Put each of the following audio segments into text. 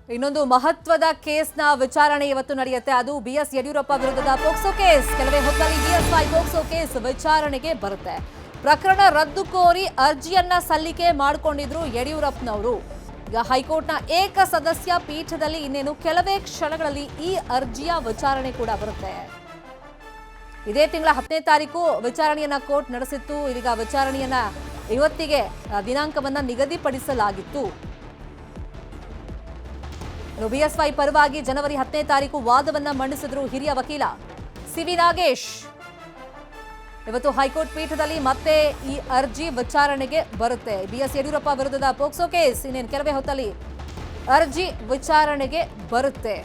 ಇನ್ನೊಂದು ಮಹತ್ವದ ಕೇಸ್ನ ವಿಚಾರಣೆ ಇವತ್ತು ನಡೆಯುತ್ತೆ. ಅದು ಬಿಎಸ್ ಯಡಿಯೂರಪ್ಪ ವಿರುದ್ಧದ ಪೋಕ್ಸೋ ಕೇಸ್. ಕೆಲವೇ ಹೊತ್ತಲ್ಲಿ ಬಿಎಸ್ವೈ ಪೋಕ್ಸೋ ಕೇಸ್ ವಿಚಾರಣೆಗೆ ಬರುತ್ತೆ. ಪ್ರಕರಣ ರದ್ದು ಕೋರಿ ಅರ್ಜಿಯನ್ನ ಸಲ್ಲಿಕೆ ಮಾಡಿಕೊಂಡಿದ್ರು ಯಡಿಯೂರಪ್ಪನವರು. ಈಗ ಹೈಕೋರ್ಟ್ನ ಏಕಸದಸ್ಯ ಪೀಠದಲ್ಲಿ ಇನ್ನೇನು ಕೆಲವೇ ಕ್ಷಣಗಳಲ್ಲಿ ಈ ಅರ್ಜಿಯ ವಿಚಾರಣೆ ಕೂಡ ಬರುತ್ತೆ. ಇದೇ ತಿಂಗಳ 10ನೇ ತಾರೀಕು ವಿಚಾರಣೆಯನ್ನ ಕೋರ್ಟ್ ನಡೆಸಿತ್ತು. ಇದೀಗ ವಿಚಾರಣೆಯನ್ನ ಇವತ್ತಿಗೆ ದಿನಾಂಕವನ್ನ ನಿಗದಿಪಡಿಸಲಾಗಿತ್ತು. ಬಿಎಸ್ವೈ ಪರವಾಗಿ ಜನವರಿ 10ನೇ ತಾರೀಕು ವಾದವನ್ನ ಮಂಡಿಸಿದ್ರು ಹಿರಿಯ ವಕೀಲ ಸಿವಿ ನಾಗೇಶ್. ಇವತ್ತು ಹೈಕೋರ್ಟ್ ಪೀಠದಲ್ಲಿ ಮತ್ತೆ ಈ ಅರ್ಜಿ ವಿಚಾರಣೆಗೆ ಬರುತ್ತೆ. ಬಿಎಸ್ ಯಡಿಯೂರಪ್ಪ ವಿರುದ್ಧದ ಪೋಕ್ಸೋ ಕೇಸ್ ಇನ್ನೇನು ಕೆಲವೇ ಹೊತ್ತಲ್ಲಿ ಅರ್ಜಿ ವಿಚಾರಣೆಗೆ ಬರುತ್ತೆ.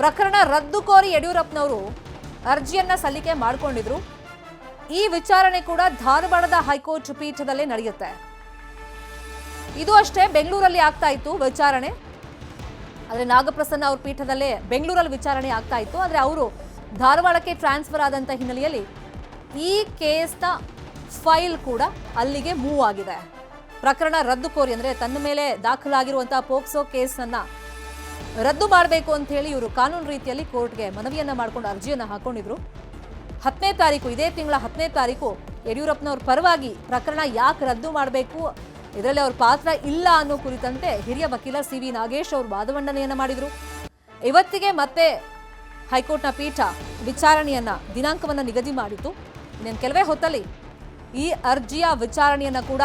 ಪ್ರಕರಣ ರದ್ದು ಕೋರಿ ಯಡಿಯೂರಪ್ಪನವರು ಅರ್ಜಿಯನ್ನ ಸಲ್ಲಿಕೆ ಮಾಡಿಕೊಂಡಿದ್ರು. ಈ ವಿಚಾರಣೆ ಕೂಡ ಧಾರವಾಡದ ಹೈಕೋರ್ಟ್ ಪೀಠದಲ್ಲೇ ನಡೆಯುತ್ತೆ. ಇದು ಅಷ್ಟೇ ಬೆಂಗಳೂರಲ್ಲಿ ಆಗ್ತಾ ಇತ್ತು ವಿಚಾರಣೆ. ಆದರೆ ನಾಗಪ್ರಸನ್ನ ಅವ್ರ ಪೀಠದಲ್ಲೇ ಬೆಂಗಳೂರಲ್ಲಿ ವಿಚಾರಣೆ ಆಗ್ತಾ ಇತ್ತು. ಆದರೆ ಅವರು ಧಾರವಾಡಕ್ಕೆ ಟ್ರಾನ್ಸ್ಫರ್ ಆದಂಥ ಹಿನ್ನೆಲೆಯಲ್ಲಿ ಈ ಕೇಸ್ನ ಫೈಲ್ ಕೂಡ ಅಲ್ಲಿಗೆ ಮೂವ್ ಆಗಿದೆ. ಪ್ರಕರಣ ರದ್ದು ಕೋರಿ ಅಂದರೆ ತನ್ನ ಮೇಲೆ ದಾಖಲಾಗಿರುವಂತಹ ಪೋಕ್ಸೋ ಕೇಸನ್ನ ರದ್ದು ಮಾಡಬೇಕು ಅಂತ ಹೇಳಿ ಇವರು ಕಾನೂನು ರೀತಿಯಲ್ಲಿ ಕೋರ್ಟ್ಗೆ ಮನವಿಯನ್ನ ಮಾಡ್ಕೊಂಡು ಅರ್ಜಿಯನ್ನು ಹಾಕೊಂಡಿದ್ರು. 10ನೇ ತಾರೀಕು ಇದೇ ತಿಂಗಳ 10ನೇ ತಾರೀಕು ಯಡಿಯೂರಪ್ಪನವ್ರ ಪರವಾಗಿ ಪ್ರಕರಣ ಯಾಕೆ ರದ್ದು ಮಾಡಬೇಕು, ಇದರಲ್ಲಿ ಅವ್ರ ಪಾತ್ರ ಇಲ್ಲ ಅನ್ನೋ ಕುರಿತಂತೆ ಹಿರಿಯ ವಕೀಲ ಸಿವಿ ನಾಗೇಶ್ ಅವರು ವಾದಮಂಡನೆಯನ್ನ ಮಾಡಿದ್ರು. ಇವತ್ತಿಗೆ ಮತ್ತೆ ಹೈಕೋರ್ಟ್ನ ಪೀಠ ವಿಚಾರಣೆಯನ್ನ ದಿನಾಂಕವನ್ನ ನಿಗದಿ ಮಾಡಿತ್ತು. ಇನ್ನೇನು ಕೆಲವೇ ಹೊತ್ತಲ್ಲಿ ಈ ಅರ್ಜಿಯ ವಿಚಾರಣೆಯನ್ನ ಕೂಡ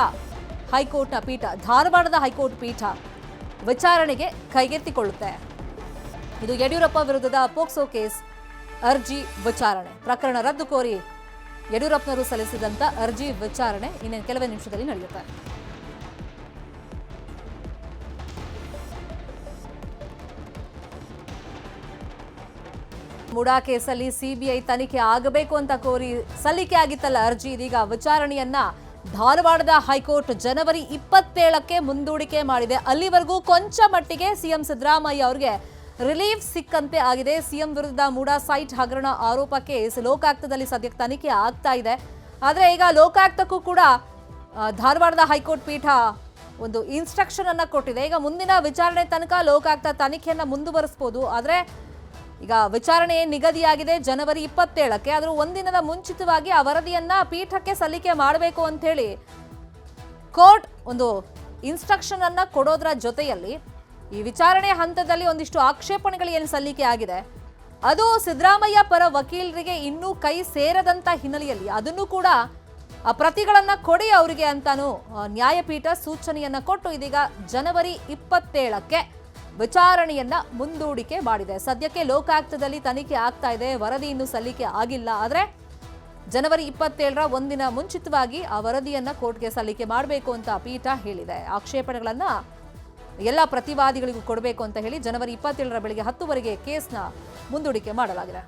ಹೈಕೋರ್ಟ್ನ ಪೀಠ, ಧಾರವಾಡದ ಹೈಕೋರ್ಟ್ ಪೀಠ ವಿಚಾರಣೆಗೆ ಕೈಗೆತ್ತಿಕೊಳ್ಳುತ್ತೆ. ಇದು ಯಡಿಯೂರಪ್ಪ ವಿರುದ್ಧದ ಪೋಕ್ಸೋ ಕೇಸ್ ಅರ್ಜಿ ವಿಚಾರಣೆ. ಪ್ರಕರಣ ರದ್ದು ಕೋರಿ ಯಡಿಯೂರಪ್ಪನವರು ಸಲ್ಲಿಸಿದಂತ ಅರ್ಜಿ ವಿಚಾರಣೆ ಇನ್ನೇನು ಕೆಲವೇ ನಿಮಿಷದಲ್ಲಿ ನಡೆಯುತ್ತೆ. ಮುಡಾ ಕೇಸಲ್ಲಿ ಸಿಬಿಐ ತನಿಖೆ ಆಗಬೇಕು ಅಂತ ಕೋರಿ ಸಲ್ಲಿಕೆ ಆಗಿತ್ತಲ್ಲ ಅರ್ಜಿ, ಇದೀಗ ವಿಚಾರಣೆಯನ್ನ ಧಾರವಾಡದ ಹೈಕೋರ್ಟ್ ಜನವರಿ 27ಕ್ಕೆ ಮುಂದೂಡಿಕೆ ಮಾಡಿದೆ. ಅಲ್ಲಿವರೆಗೂ ಕೊಂಚ ಮಟ್ಟಿಗೆ ಸಿಎಂ ಸಿದ್ದರಾಮಯ್ಯ ಅವರಿಗೆ ರಿಲೀಫ್ ಸಿಕ್ಕಂತೆ ಆಗಿದೆ. ಸಿಎಂ ವಿರುದ್ಧ ಮುಡಾ ಸೈಟ್ ಹಗರಣ ಆರೋಪ ಕೇಸ್ ಲೋಕಾಯುಕ್ತದಲ್ಲಿ ಸದ್ಯಕ್ಕೆ ತನಿಖೆ ಆಗ್ತಾ ಇದೆ. ಆದರೆ ಈಗ ಲೋಕಾಯುಕ್ತಕ್ಕೂ ಕೂಡ ಧಾರವಾಡದ ಹೈಕೋರ್ಟ್ ಪೀಠ ಒಂದು ಇನ್ಸ್ಟ್ರಕ್ಷನ್ ಅನ್ನ ಕೊಟ್ಟಿದೆ. ಈಗ ಮುಂದಿನ ವಿಚಾರಣೆ ತನಕ ಲೋಕಾಯುಕ್ತ ತನಿಖೆಯನ್ನ ಮುಂದುವರಿಸಬಹುದು. ಆದರೆ ಈಗ ವಿಚಾರಣೆ ನಿಗದಿಯಾಗಿದೆ ಜನವರಿ 27ಕ್ಕೆ. ಆದರೂ ಒಂದಿನದ ಮುಂಚಿತವಾಗಿ ಆ ವರದಿಯನ್ನ ಪೀಠಕ್ಕೆ ಸಲ್ಲಿಕೆ ಮಾಡಬೇಕು ಅಂತ ಹೇಳಿ ಕೋರ್ಟ್ ಒಂದು ಇನ್ಸ್ಟ್ರಕ್ಷನ್ ಅನ್ನ ಕೊಡೋದ್ರ ಜೊತೆಯಲ್ಲಿ ಈ ವಿಚಾರಣೆ ಹಂತದಲ್ಲಿ ಒಂದಿಷ್ಟು ಆಕ್ಷೇಪಣೆಗಳು ಏನು ಸಲ್ಲಿಕೆ ಆಗಿದೆ ಅದು ಸಿದ್ದರಾಮಯ್ಯ ಪರ ವಕೀಲರಿಗೆ ಇನ್ನೂ ಕೈ ಸೇರದಂತ ಹಿನ್ನೆಲೆಯಲ್ಲಿ ಅದನ್ನು ಕೂಡ ಆ ಪ್ರತಿಗಳನ್ನ ಕೊಡಿ ಅವರಿಗೆ ಅಂತಾನು ನ್ಯಾಯಪೀಠ ಸೂಚನೆಯನ್ನ ಕೊಟ್ಟು ಇದೀಗ ಜನವರಿ 27ಕ್ಕೆ ವಿಚಾರಣೆಯನ್ನ ಮುಂದೂಡಿಕೆ ಮಾಡಿದೆ. ಸದ್ಯಕ್ಕೆ ಲೋಕಾಯುಕ್ತದಲ್ಲಿ ತನಿಖೆ ಆಗ್ತಾ ಇದೆ, ವರದಿ ಇನ್ನೂ ಸಲ್ಲಿಕೆ ಆಗಿಲ್ಲ. ಆದರೆ ಜನವರಿ 27ರ ಒಂದಿನ ಮುಂಚಿತವಾಗಿ ಆ ವರದಿಯನ್ನ ಕೋರ್ಟ್ಗೆ ಸಲ್ಲಿಕೆ ಮಾಡಬೇಕು ಅಂತ ಪೀಠ ಹೇಳಿದೆ. ಆಕ್ಷೇಪಣೆಗಳನ್ನ ಎಲ್ಲ ಪ್ರತಿವಾದಿಗಳಿಗೂ ಕೊಡಬೇಕು ಅಂತ ಹೇಳಿ ಜನವರಿ 27ರ ಬೆಳಗ್ಗೆ 10ವರೆಗೆ ಕೇಸ್ನ ಮುಂದೂಡಿಕೆ ಮಾಡಲಾಗಿದೆ.